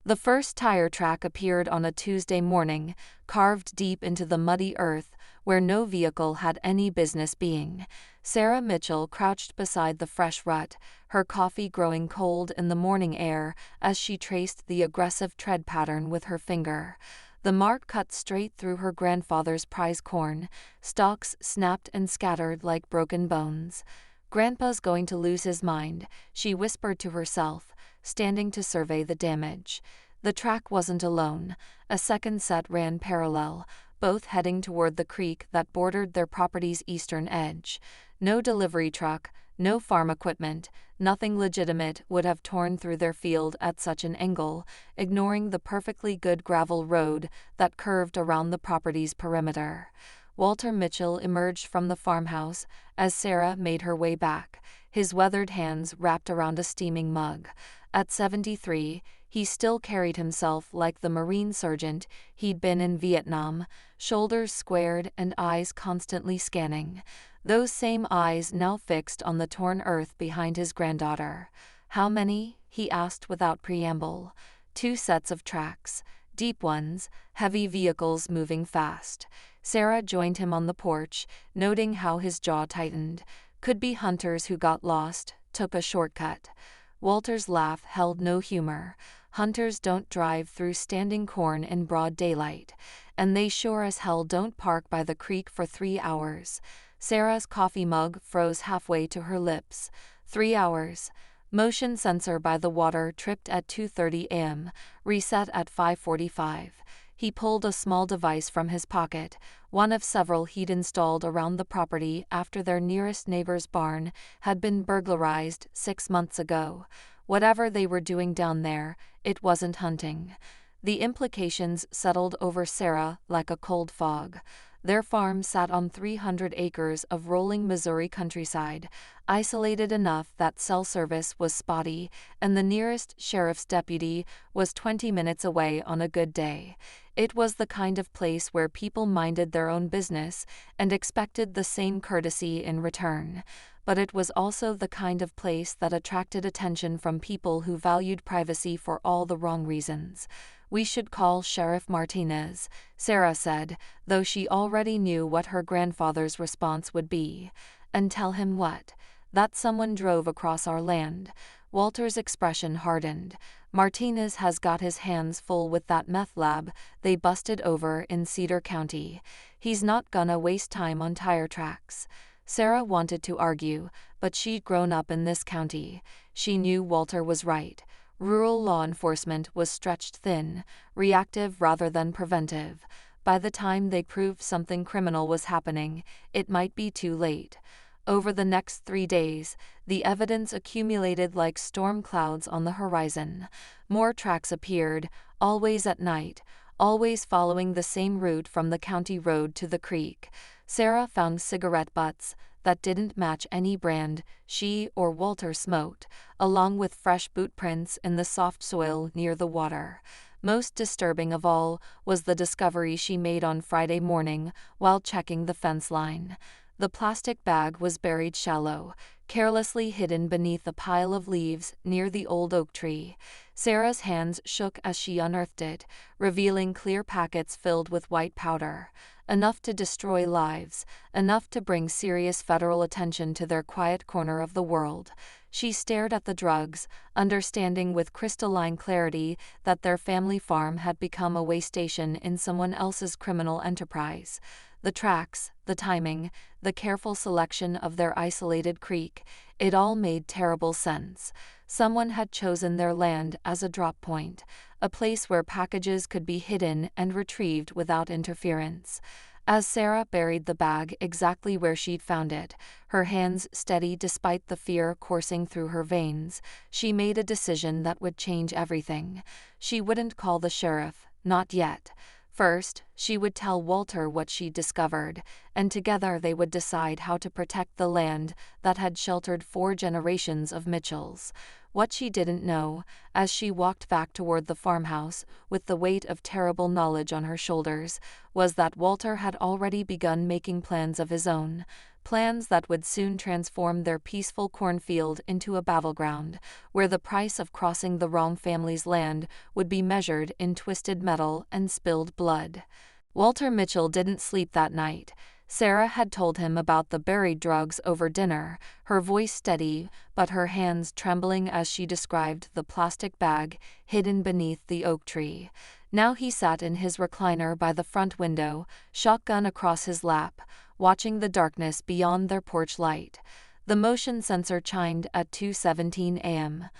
The first tire track appeared on a Tuesday morning, carved deep into the muddy earth, where no vehicle had any business being. Sarah Mitchell crouched beside the fresh rut, her coffee growing cold in the morning air as she traced the aggressive tread pattern with her finger. The mark cut straight through her grandfather's prize corn, stalks snapped and scattered like broken bones. "Grandpa's going to lose his mind," she whispered to herself, standing to survey the damage. The track wasn't alone. A second set ran parallel, both heading toward the creek that bordered their property's eastern edge. No delivery truck, no farm equipment, nothing legitimate would have torn through their field at such an angle, ignoring the perfectly good gravel road that curved around the property's perimeter. Walter Mitchell emerged from the farmhouse as Sarah made her way back, his weathered hands wrapped around a steaming mug. At 73, he still carried himself like the Marine sergeant he'd been in Vietnam, shoulders squared and eyes constantly scanning. Those same eyes now fixed on the torn earth behind his granddaughter. "How many?" he asked without preamble. "Two sets of tracks. Deep ones, heavy vehicles moving fast." Sarah joined him on the porch, noting how his jaw tightened. "Could be hunters who got lost, took a shortcut." Walter's laugh held no humor. "Hunters don't drive through standing corn in broad daylight. And they sure as hell don't park by the creek for 3 hours. Sarah's coffee mug froze halfway to her lips. 3 hours. Motion sensor by the water tripped at 2:30 a.m., reset at 5:45. He pulled a small device from his pocket, one of several he'd installed around the property after their nearest neighbor's barn had been burglarized 6 months ago. Whatever they were doing down there, it wasn't hunting. The implications settled over Sarah like a cold fog. Their farm sat on 300 acres of rolling Missouri countryside, isolated enough that cell service was spotty, and the nearest sheriff's deputy was 20 minutes away on a good day. It was the kind of place where people minded their own business and expected the same courtesy in return. But it was also the kind of place that attracted attention from people who valued privacy for all the wrong reasons. "We should call Sheriff Martinez," Sarah said, though she already knew what her grandfather's response would be. "And tell him what?" "That someone drove across our land." Walter's expression hardened. "Martinez has got his hands full with that meth lab they busted over in Cedar County. He's not gonna waste time on tire tracks." Sarah wanted to argue, but she'd grown up in this county. She knew Walter was right. Rural law enforcement was stretched thin, reactive rather than preventive. By the time they proved something criminal was happening, it might be too late. Over the next 3 days, the evidence accumulated like storm clouds on the horizon. More tracks appeared, always at night, always following the same route from the county road to the creek. Sarah found cigarette butts that didn't match any brand she or Walter smoked, along with fresh boot prints in the soft soil near the water. Most disturbing of all was the discovery she made on Friday morning while checking the fence line. The plastic bag was buried shallow, carelessly hidden beneath a pile of leaves near the old oak tree. Sarah's hands shook as she unearthed it, revealing clear packets filled with white powder. Enough to destroy lives, enough to bring serious federal attention to their quiet corner of the world. She stared at the drugs, understanding with crystalline clarity that their family farm had become a way station in someone else's criminal enterprise. The tracks, the timing, the careful selection of their isolated creek, it all made terrible sense. Someone had chosen their land as a drop point, a place where packages could be hidden and retrieved without interference. As Sarah buried the bag exactly where she'd found it, her hands steady despite the fear coursing through her veins, she made a decision that would change everything. She wouldn't call the sheriff, not yet. First, she would tell Walter what she'd discovered, and together they would decide how to protect the land that had sheltered 4 generations of Mitchells. What she didn't know, as she walked back toward the farmhouse, with the weight of terrible knowledge on her shoulders, was that Walter had already begun making plans of his own. Plans that would soon transform their peaceful cornfield into a battleground, where the price of crossing the wrong family's land would be measured in twisted metal and spilled blood. Walter Mitchell didn't sleep that night. Sarah had told him about the buried drugs over dinner, her voice steady but her hands trembling as she described the plastic bag hidden beneath the oak tree. Now he sat in his recliner by the front window, shotgun across his lap, watching the darkness beyond their porch light. The motion sensor chimed at 2:17 a.m.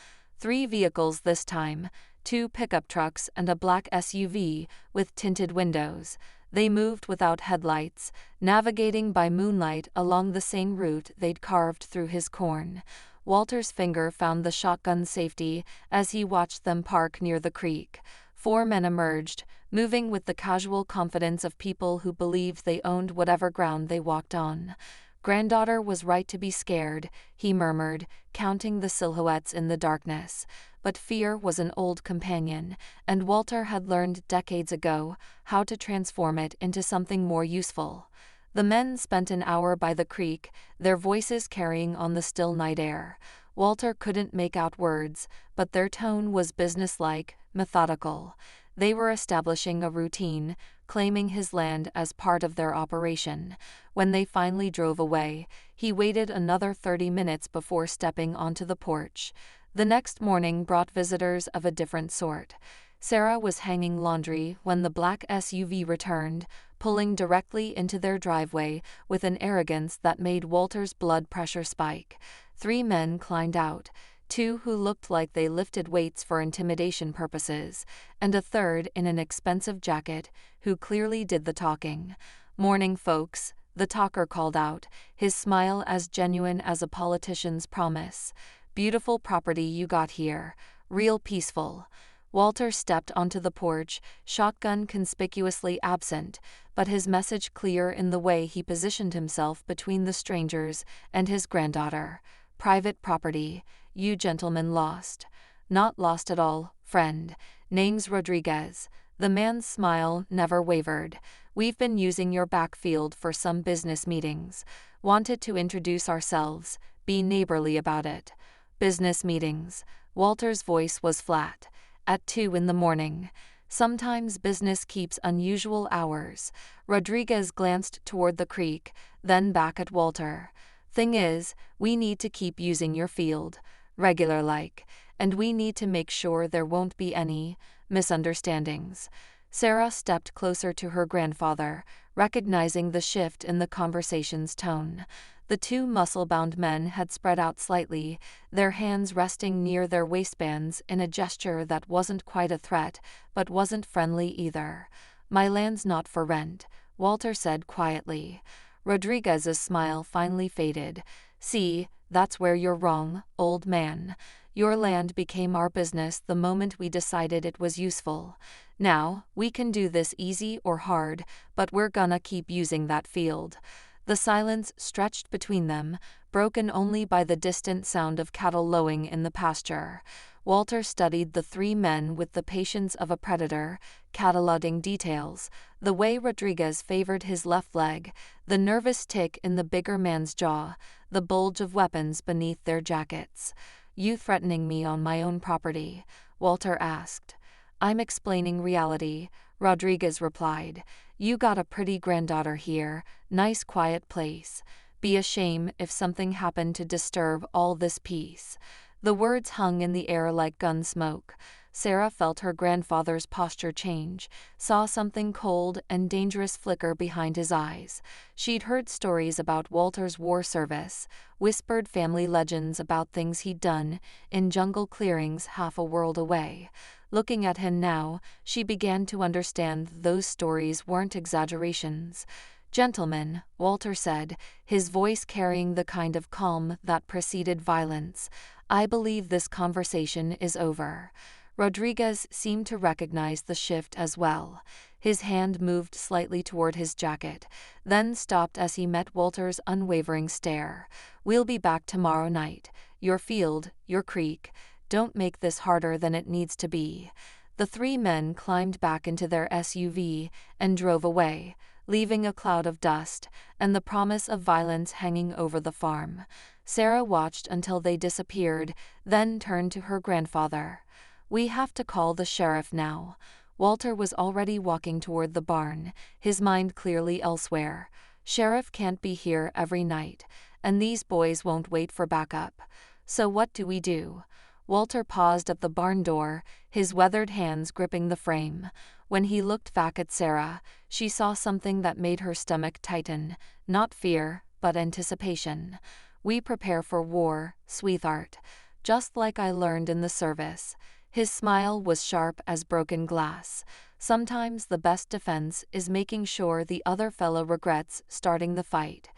3 vehicles this time, 2 pickup trucks and a black SUV with tinted windows. They moved without headlights, navigating by moonlight along the same route they'd carved through his corn. Walter's finger found the shotgun's safety as he watched them park near the creek. 4 men emerged, moving with the casual confidence of people who believed they owned whatever ground they walked on. "Granddaughter was right to be scared," he murmured, counting the silhouettes in the darkness. But fear was an old companion, and Walter had learned decades ago how to transform it into something more useful. The men spent an hour by the creek, their voices carrying on the still night air. Walter couldn't make out words, but their tone was businesslike, methodical. They were establishing a routine, claiming his land as part of their operation. When they finally drove away, he waited another 30 minutes before stepping onto the porch. The next morning brought visitors of a different sort. Sarah was hanging laundry when the black SUV returned, pulling directly into their driveway with an arrogance that made Walter's blood pressure spike. 3 men climbed out, 2 who looked like they lifted weights for intimidation purposes, and a third in an expensive jacket, who clearly did the talking. "Morning, folks," the talker called out, his smile as genuine as a politician's promise. "Beautiful property you got here. Real peaceful." Walter stepped onto the porch, shotgun conspicuously absent, but his message clear in the way he positioned himself between the strangers and his granddaughter. "Private property. You gentlemen lost." "Not lost at all, friend. Name's Rodriguez." The man's smile never wavered. "We've been using your backfield for some business meetings. Wanted to introduce ourselves, be neighborly about it." "Business meetings." Walter's voice was flat. "At 2 in the morning. Sometimes business keeps unusual hours." Rodriguez glanced toward the creek, then back at Walter. "Thing is, we need to keep using your field, regular-like, and we need to make sure there won't be any misunderstandings." Sarah stepped closer to her grandfather, recognizing the shift in the conversation's tone. The 2 muscle-bound men had spread out slightly, their hands resting near their waistbands in a gesture that wasn't quite a threat, but wasn't friendly either. "My land's not for rent," Walter said quietly. Rodriguez's smile finally faded. "See, that's where you're wrong, old man. Your land became our business the moment we decided it was useful. Now, we can do this easy or hard, but we're gonna keep using that field." The silence stretched between them, broken only by the distant sound of cattle lowing in the pasture. Walter studied the 3 men with the patience of a predator, cataloging details: the way Rodriguez favored his left leg, the nervous tick in the bigger man's jaw, the bulge of weapons beneath their jackets. "You threatening me on my own property?" Walter asked. "I'm explaining reality," Rodriguez replied. "You got a pretty granddaughter here, nice quiet place. Be a shame if something happened to disturb all this peace." The words hung in the air like gun smoke. Sarah felt her grandfather's posture change, saw something cold and dangerous flicker behind his eyes. She'd heard stories about Walter's war service, whispered family legends about things he'd done in jungle clearings half a world away. Looking at him now, she began to understand those stories weren't exaggerations. "Gentlemen," Walter said, his voice carrying the kind of calm that preceded violence, "I believe this conversation is over." Rodriguez seemed to recognize the shift as well. His hand moved slightly toward his jacket, then stopped as he met Walter's unwavering stare. "We'll be back tomorrow night. Your field, your creek. Don't make this harder than it needs to be." The three men climbed back into their SUV and drove away, leaving a cloud of dust and the promise of violence hanging over the farm. Sarah watched until they disappeared, then turned to her grandfather. "We have to call the sheriff now." Walter was already walking toward the barn, his mind clearly elsewhere. "Sheriff can't be here every night, and these boys won't wait for backup. So what do we do?" Walter paused at the barn door, his weathered hands gripping the frame. When he looked back at Sarah, she saw something that made her stomach tighten, not fear, but anticipation. "We prepare for war, sweetheart. Just like I learned in the service." His smile was sharp as broken glass. "Sometimes the best defense is making sure the other fellow regrets starting the fight."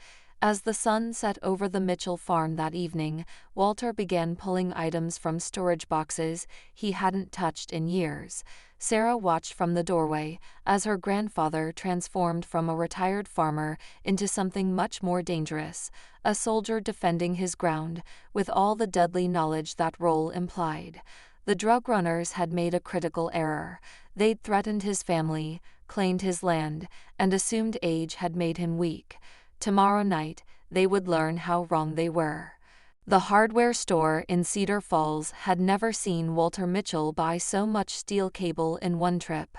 As the sun set over the Mitchell farm that evening, Walter began pulling items from storage boxes he hadn't touched in years. Sarah watched from the doorway as her grandfather transformed from a retired farmer into something much more dangerous, a soldier defending his ground with all the deadly knowledge that role implied. The drug runners had made a critical error. They'd threatened his family, claimed his land, and assumed age had made him weak. Tomorrow night, they would learn how wrong they were. The hardware store in Cedar Falls had never seen Walter Mitchell buy so much steel cable in one trip.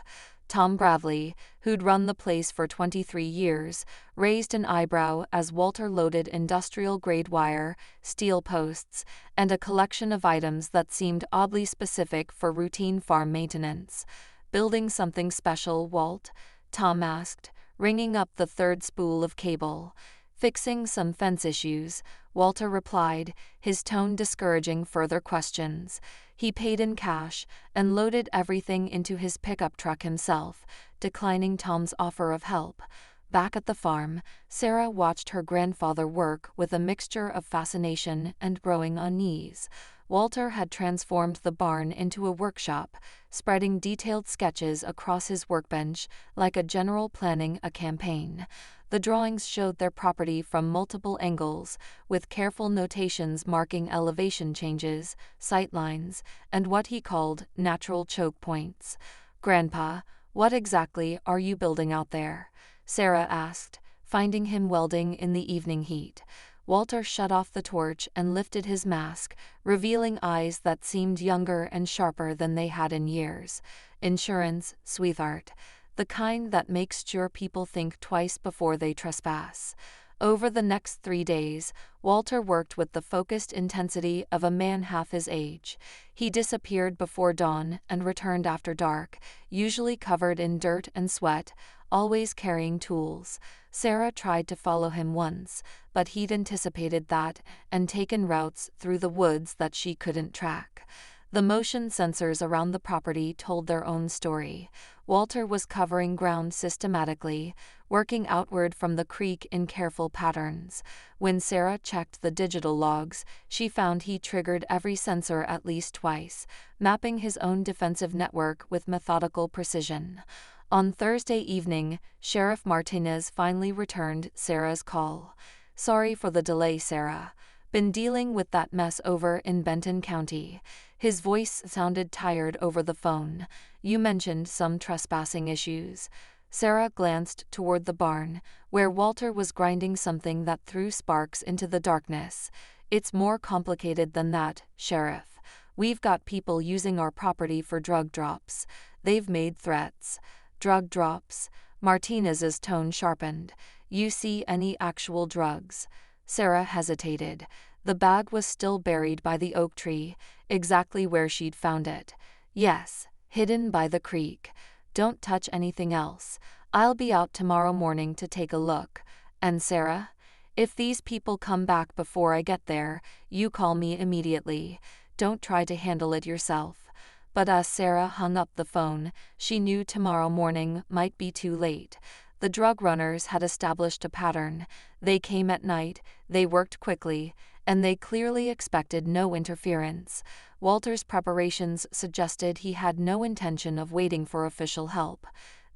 Tom Bravley, who'd run the place for 23 years, raised an eyebrow as Walter loaded industrial-grade wire, steel posts, and a collection of items that seemed oddly specific for routine farm maintenance. "Building something special, Walt?" Tom asked, ringing up the third spool of cable. "Fixing some fence issues," Walter replied, his tone discouraging further questions. He paid in cash and loaded everything into his pickup truck himself, declining Tom's offer of help. Back at the farm, Sarah watched her grandfather work with a mixture of fascination and growing unease. Walter had transformed the barn into a workshop, spreading detailed sketches across his workbench like a general planning a campaign. The drawings showed their property from multiple angles, with careful notations marking elevation changes, sight lines, and what he called natural choke points. "Grandpa, what exactly are you building out there?" Sarah asked, finding him welding in the evening heat. Walter shut off the torch and lifted his mask, revealing eyes that seemed younger and sharper than they had in years. "Insurance, sweetheart. The kind that makes sure people think twice before they trespass." Over the next 3 days, Walter worked with the focused intensity of a man half his age. He disappeared before dawn and returned after dark, usually covered in dirt and sweat, always carrying tools. Sarah tried to follow him once, but he'd anticipated that and taken routes through the woods that she couldn't track. The motion sensors around the property told their own story. Walter was covering ground systematically, working outward from the creek in careful patterns. When Sarah checked the digital logs, she found he triggered every sensor at least twice, mapping his own defensive network with methodical precision. On Thursday evening, Sheriff Martinez finally returned Sarah's call. "Sorry for the delay, Sarah. Been dealing with that mess over in Benton County." His voice sounded tired over the phone. "You mentioned some trespassing issues." Sarah glanced toward the barn, where Walter was grinding something that threw sparks into the darkness. "It's more complicated than that, Sheriff. We've got people using our property for drug drops. They've made threats." "Drug drops?" Martinez's tone sharpened. "You see any actual drugs?" Sarah hesitated. The bag was still buried by the oak tree, exactly where she'd found it. "Yes, hidden by the creek. Don't touch anything else. I'll be out tomorrow morning to take a look. And Sarah, if these people come back before I get there, you call me immediately. Don't try to handle it yourself." But as Sarah hung up the phone, she knew tomorrow morning might be too late. The drug runners had established a pattern. They came at night, they worked quickly, and they clearly expected no interference. Walter's preparations suggested he had no intention of waiting for official help.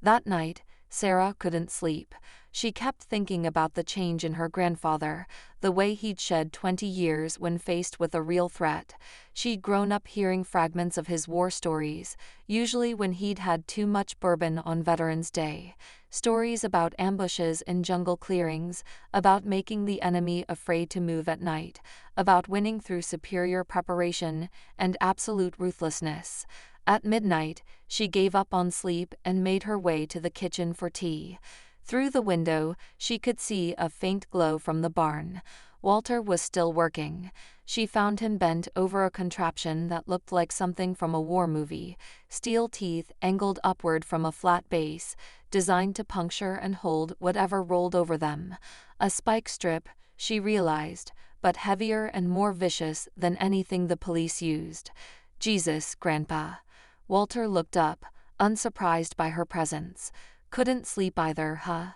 That night, Sarah couldn't sleep. She kept thinking about the change in her grandfather, the way he'd shed 20 years when faced with a real threat. She'd grown up hearing fragments of his war stories, usually when he'd had too much bourbon on Veterans Day. Stories about ambushes in jungle clearings, about making the enemy afraid to move at night, about winning through superior preparation and absolute ruthlessness. At midnight, she gave up on sleep and made her way to the kitchen for tea. Through the window, she could see a faint glow from the barn. Walter was still working. She found him bent over a contraption that looked like something from a war movie, steel teeth angled upward from a flat base, designed to puncture and hold whatever rolled over them. A spike strip, she realized, but heavier and more vicious than anything the police used. "Jesus, Grandpa." Walter looked up, unsurprised by her presence. "Couldn't sleep either, huh?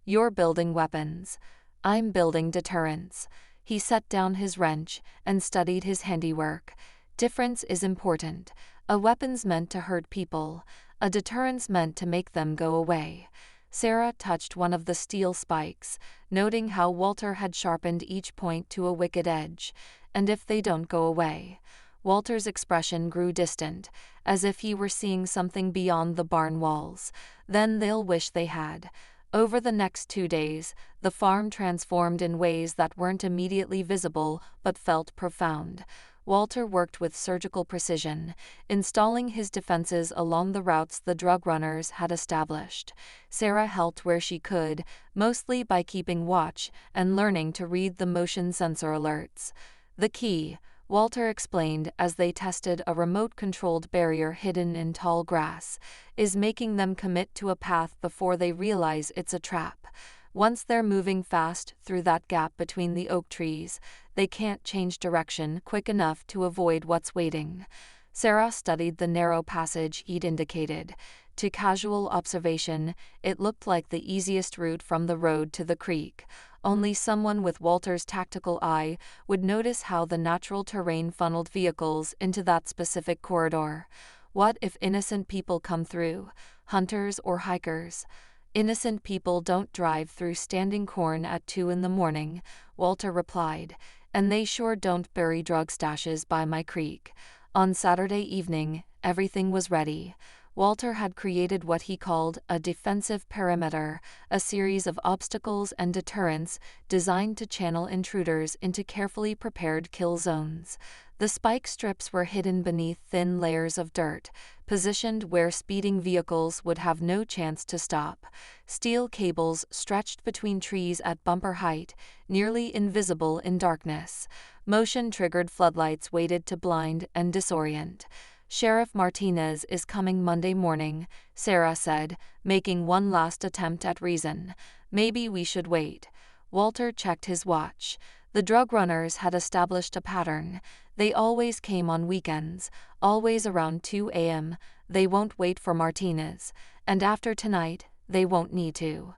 You're building weapons. I'm building deterrence." He set down his wrench and studied his handiwork. Difference is important. A weapon's meant to hurt people. A deterrence meant to make them go away. Sarah touched one of the steel spikes, noting how Walter had sharpened each point to a wicked edge. "And if they don't go away?" Walter's expression grew distant, as if he were seeing something beyond the barn walls. "Then they'll wish they had." Over the next 2 days, the farm transformed in ways that weren't immediately visible but felt profound. Walter worked with surgical precision, installing his defenses along the routes the drug runners had established. Sarah helped where she could, mostly by keeping watch and learning to read the motion sensor alerts. "The key," Walter explained as they tested a remote-controlled barrier hidden in tall grass, "is making them commit to a path before they realize it's a trap. Once they're moving fast through that gap between the oak trees, they can't change direction quick enough to avoid what's waiting." Sarah studied the narrow passage he'd indicated. To casual observation, it looked like the easiest route from the road to the creek. Only someone with Walter's tactical eye would notice how the natural terrain funneled vehicles into that specific corridor. What if innocent people come through? Hunters or hikers? "Innocent people don't drive through standing corn at 2 in the morning, Walter replied, "and they sure don't bury drug stashes by my creek." On Saturday evening, everything was ready. Walter had created what he called a defensive perimeter, a series of obstacles and deterrents designed to channel intruders into carefully prepared kill zones. The spike strips were hidden beneath thin layers of dirt, positioned where speeding vehicles would have no chance to stop. Steel cables stretched between trees at bumper height, nearly invisible in darkness. Motion-triggered floodlights waited to blind and disorient. "Sheriff Martinez is coming Monday morning," Sarah said, making one last attempt at reason. "Maybe we should wait." Walter checked his watch. The drug runners had established a pattern. They always came on weekends, always around 2 a.m. They won't wait for Martinez, and after tonight, they won't need to.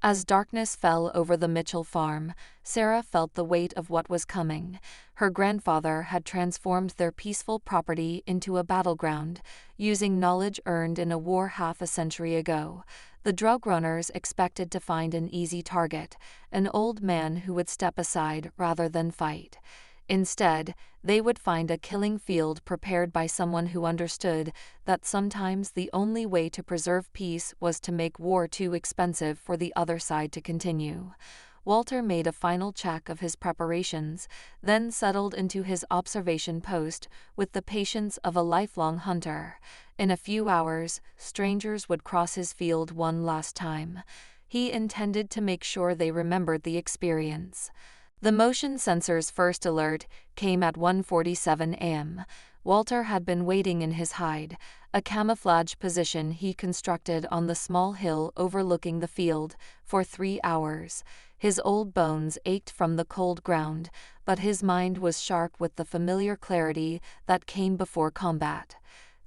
As darkness fell over the Mitchell farm, Sarah felt the weight of what was coming. Her grandfather had transformed their peaceful property into a battleground, using knowledge earned in a war half a century ago. The drug runners expected to find an easy target, an old man who would step aside rather than fight. Instead, they would find a killing field prepared by someone who understood that sometimes the only way to preserve peace was to make war too expensive for the other side to continue. Walter made a final check of his preparations, then settled into his observation post with the patience of a lifelong hunter. In a few hours, strangers would cross his field one last time. He intended to make sure they remembered the experience. The motion sensor's first alert came at 1:47 a.m. Walter had been waiting in his hide, a camouflage position he constructed on the small hill overlooking the field, for 3 hours. His old bones ached from the cold ground, but his mind was sharp with the familiar clarity that came before combat.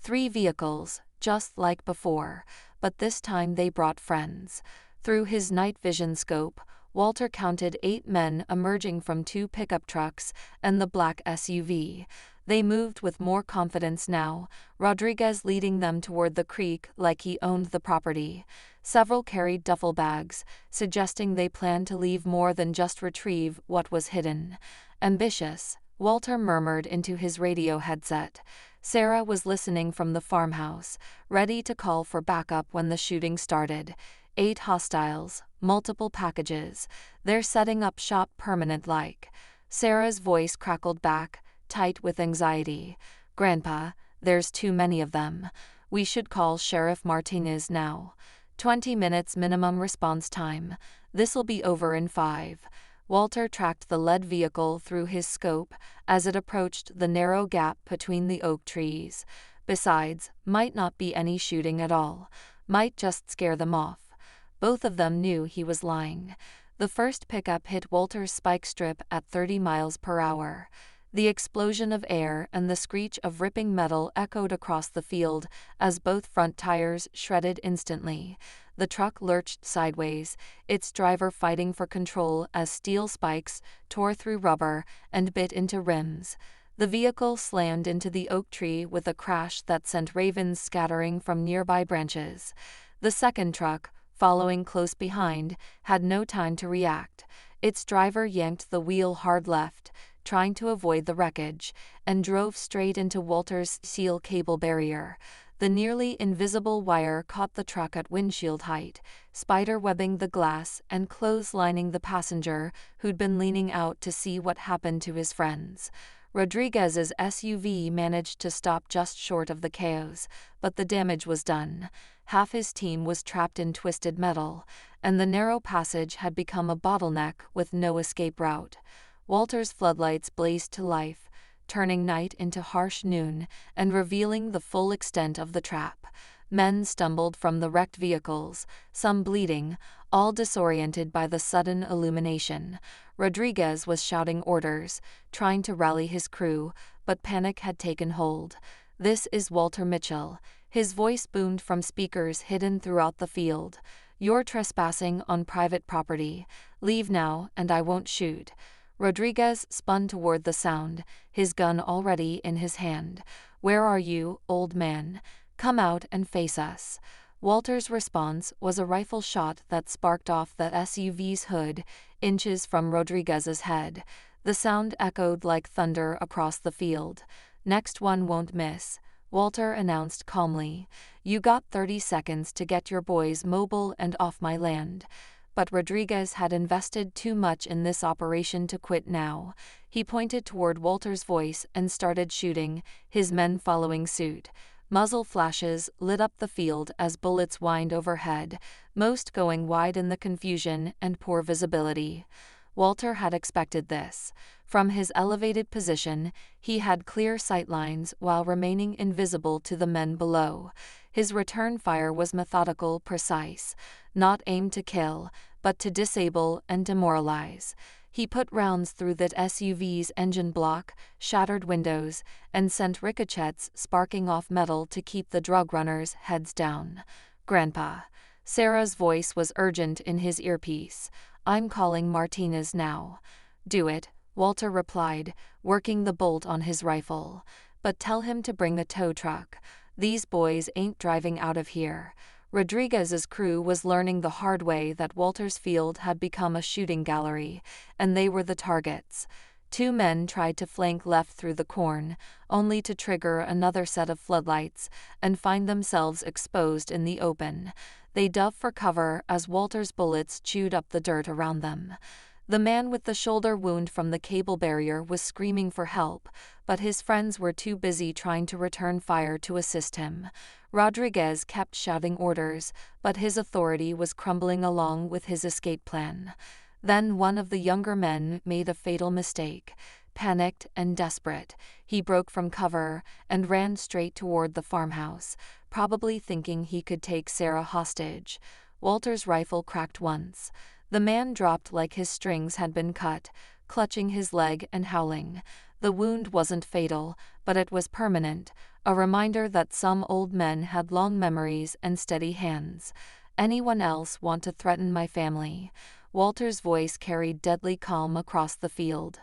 3 vehicles, just like before, but this time they brought friends. Through his night vision scope, Walter counted 8 men emerging from 2 pickup trucks and the black SUV. They moved with more confidence now, Rodriguez leading them toward the creek like he owned the property. Several carried duffel bags, suggesting they planned to leave more than just retrieve what was hidden. Ambitious, Walter murmured into his radio headset. Sarah was listening from the farmhouse, ready to call for backup when the shooting started. 8 hostiles, multiple packages. They're setting up shop permanent-like. Sarah's voice crackled back, tight with anxiety. Grandpa, there's too many of them. We should call Sheriff Martinez now. 20 minutes minimum response time. This'll be over in 5. Walter tracked the lead vehicle through his scope as it approached the narrow gap between the oak trees. Besides, might not be any shooting at all. Might just scare them off. Both of them knew he was lying. The first pickup hit Walter's spike strip at 30 miles per hour. The explosion of air and the screech of ripping metal echoed across the field as both front tires shredded instantly. The truck lurched sideways, its driver fighting for control as steel spikes tore through rubber and bit into rims. The vehicle slammed into the oak tree with a crash that sent ravens scattering from nearby branches. The second truck, following close behind, had no time to react. Its driver yanked the wheel hard left, trying to avoid the wreckage, and drove straight into Walter's steel cable barrier. The nearly invisible wire caught the truck at windshield height, spider-webbing the glass and clotheslining the passenger who'd been leaning out to see what happened to his friends. Rodriguez's SUV managed to stop just short of the chaos, but the damage was done. Half his team was trapped in twisted metal, and the narrow passage had become a bottleneck with no escape route. Walter's floodlights blazed to life, turning night into harsh noon and revealing the full extent of the trap. Men stumbled from the wrecked vehicles, some bleeding, all disoriented by the sudden illumination. Rodriguez was shouting orders, trying to rally his crew, but panic had taken hold. "This is Walter Mitchell." His voice boomed from speakers hidden throughout the field. "You're trespassing on private property. Leave now and I won't shoot." Rodriguez spun toward the sound, his gun already in his hand. "Where are you, old man? Come out and face us." Walter's response was a rifle shot that sparked off the SUV's hood, inches from Rodriguez's head. The sound echoed like thunder across the field. "Next one won't miss," Walter announced calmly. "You got 30 seconds to get your boys mobile and off my land." But Rodriguez had invested too much in this operation to quit now. He pointed toward Walter's voice and started shooting, his men following suit. Muzzle flashes lit up the field as bullets whined overhead, most going wide in the confusion and poor visibility. Walter had expected this. From his elevated position, he had clear sightlines while remaining invisible to the men below. His return fire was methodical, precise, not aimed to kill, but to disable and demoralize. He put rounds through that SUV's engine block, shattered windows, and sent ricochets sparking off metal to keep the drug runners' heads down. "Grandpa." Sarah's voice was urgent in his earpiece. "I'm calling Martinez now." "Do it," Walter replied, working the bolt on his rifle. "But tell him to bring a tow truck. These boys ain't driving out of here." Rodriguez's crew was learning the hard way that Walter's field had become a shooting gallery, and they were the targets. 2 men tried to flank left through the corn, only to trigger another set of floodlights and find themselves exposed in the open. They dove for cover as Walter's bullets chewed up the dirt around them. The man with the shoulder wound from the cable barrier was screaming for help, but his friends were too busy trying to return fire to assist him. Rodriguez kept shouting orders, but his authority was crumbling along with his escape plan. Then one of the younger men made a fatal mistake. Panicked and desperate, he broke from cover and ran straight toward the farmhouse, probably thinking he could take Sarah hostage. Walter's rifle cracked once. The man dropped like his strings had been cut, clutching his leg and howling. The wound wasn't fatal, but it was permanent, a reminder that some old men had long memories and steady hands. "Anyone else want to threaten my family?" Walter's voice carried deadly calm across the field.